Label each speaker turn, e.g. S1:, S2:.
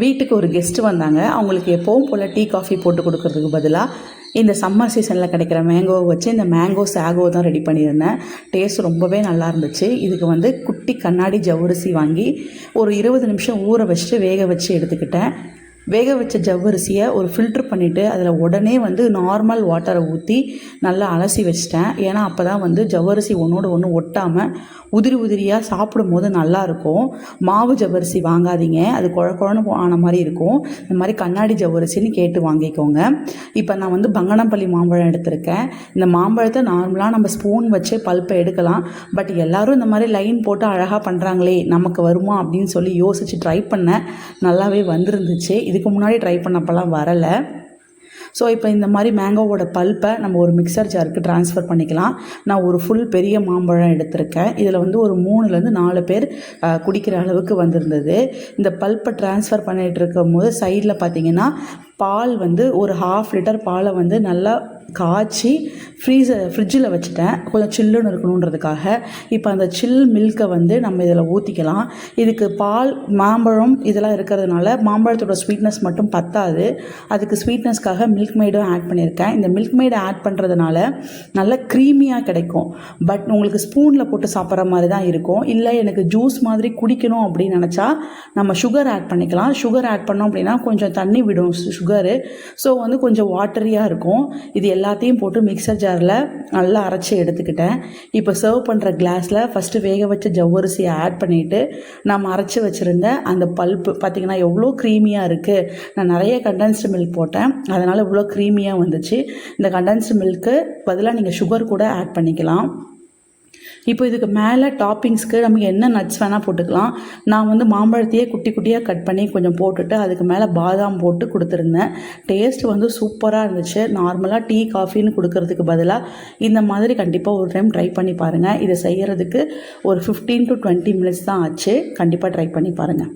S1: வீட்டுக்கு ஒரு கெஸ்ட்டு வந்தாங்க. அவங்களுக்கு எப்பவும் போல் டீ காஃபி போட்டு கொடுக்கறதுக்கு பதிலாக இந்த சம்மர் சீசனில் கிடைக்கிற மேங்கோவை வச்சு இந்த மேங்கோ சாகோ தான் ரெடி பண்ணியிருந்தேன். டேஸ்ட் ரொம்பவே நல்லா இருந்துச்சு. இதுக்கு வந்து குட்டி கண்ணாடி ஜவ்வரிசி வாங்கி ஒரு 20 நிமிஷம் ஊற வச்சுட்டு வேக வச்சு எடுத்துக்கிட்டேன். வேக வச்ச ஜவ்வரிசியை ஒரு ஃபில்ட்ரு பண்ணிவிட்டு அதில் உடனே வந்து நார்மல் வாட்டரை ஊற்றி நல்லா அலசி வச்சிட்டேன். ஏன்னா அப்போ தான் வந்து ஜவ்வரிசி ஒன்றோடு ஒன்று ஒட்டாமல் உதிரி உதிரியாக சாப்பிடும் போது நல்லாயிருக்கும். மாவு ஜவ்வரிசி வாங்காதீங்க, அது குழன்னு ஆன மாதிரி இருக்கும். இந்த மாதிரி கண்ணாடி ஜவ்வரிசின்னு கேட்டு வாங்கிக்கோங்க. இப்போ நான் வந்து பங்கனப்பள்ளி மாம்பழம் எடுத்திருக்கேன். இந்த மாம்பழத்தை நார்மலாக நம்ம ஸ்பூன் வச்சு பல்ப்பை எடுக்கலாம். பட் எல்லோரும் இந்த மாதிரி லைன் போட்டு அழகாக பண்ணுறாங்களே, நமக்கு வருமா அப்படின்னு சொல்லி யோசித்து ட்ரை பண்ணேன். நல்லாவே வந்துருந்துச்சு. இதுக்கு முன்னாடி ட்ரை பண்ணப்பெல்லாம் வரலை. ஸோ இப்போ இந்த மாதிரி மேங்கோவோட பல்ப்பை நம்ம ஒரு மிக்சர் ஜாருக்கு ட்ரான்ஸ்ஃபர் பண்ணிக்கலாம். நான் ஒரு ஃபுல் பெரிய மாம்பழம் எடுத்திருக்கேன். இதில் வந்து ஒரு 3லேருந்து 4 பேர் குடிக்கிற அளவுக்கு வந்திருந்தது. இந்த பல்ப்பை ட்ரான்ஸ்ஃபர் பண்ணிகிட்டு இருக்கும் போது சைடில் பார்த்திங்கன்னா பால் வந்து ஒரு 1/2 லிட்டர் பாலை வந்து நல்லா காய்ச்சி ஃப்ரிட்ஜில் வச்சுட்டேன், கொஞ்சம் சில்லுன்னு இருக்கணுன்றதுக்காக. இப்போ அந்த சில் மில்கை வந்து நம்ம இதில் ஊற்றிக்கலாம். இதுக்கு பால் மாம்பழம் இதெல்லாம் இருக்கிறதுனால மாம்பழத்தோட ஸ்வீட்னஸ் மட்டும் பத்தாது. அதுக்கு ஸ்வீட்னஸ்க்காக மில்க் மெய்டும் ஆட் பண்ணியிருக்கேன். இந்த மில்க் மெய்டை ஆட் பண்ணுறதுனால நல்ல க்ரீமியாக கிடைக்கும். பட் உங்களுக்கு ஸ்பூனில் போட்டு சாப்பிட்ற மாதிரி தான் இருக்கும். இல்லை எனக்கு ஜூஸ் மாதிரி குடிக்கணும் அப்படின்னு நினச்சா நம்ம சுகர் ஆட் பண்ணிக்கலாம். சுகர் ஆட் பண்ணோம் அப்படின்னா கொஞ்சம் தண்ணி விடும் சுகரு. ஸோ வந்து கொஞ்சம் வாட்டரியாக இருக்கும். இது எல்லாத்தையும் போட்டு மிக்சர் ஜாரில் நல்லா அரைச்சி எடுத்துக்கிட்டேன். இப்போ சர்வ் பண்ணுற கிளாஸில் ஃபஸ்ட்டு வேக வச்ச ஜவ்வரிசியை ஆட் பண்ணிவிட்டு நம்ம அரைச்சி வச்சுருந்த அந்த பல்ப்பு பார்த்திங்கன்னா எவ்வளோ க்ரீமியாக இருக்குது. நான் நிறைய கண்டென்ஸ்டு மில்க் போட்டேன், அதனால் இவ்வளோ க்ரீமியாக வந்துச்சு. இந்த கண்டென்ஸ்டு மில்க்கு பதிலாக நீங்கள் சுகர் கூட ஆட் பண்ணிக்கலாம். இப்போ இதுக்கு மேலே டாப்பிங்ஸ்க்கு நமக்கு என்ன நட்ஸ் வேணால் போட்டுக்கலாம். நான் வந்து மாம்பழத்தையே குட்டி குட்டியாக கட் பண்ணி கொஞ்சம் போட்டுட்டு அதுக்கு மேலே பாதாம் போட்டு கொடுத்துருந்தேன். டேஸ்ட் வந்து சூப்பராக இருந்துச்சு. நார்மலாக டீ காஃபின்னு கொடுக்கறதுக்கு பதிலாக இந்த மாதிரி கண்டிப்பாக ஒரு டைம் ட்ரை பண்ணி பாருங்கள். இதை செய்கிறதுக்கு ஒரு 15 to 20 மினிட்ஸ் தான் ஆச்சு. கண்டிப்பாக ட்ரை பண்ணி பாருங்கள்.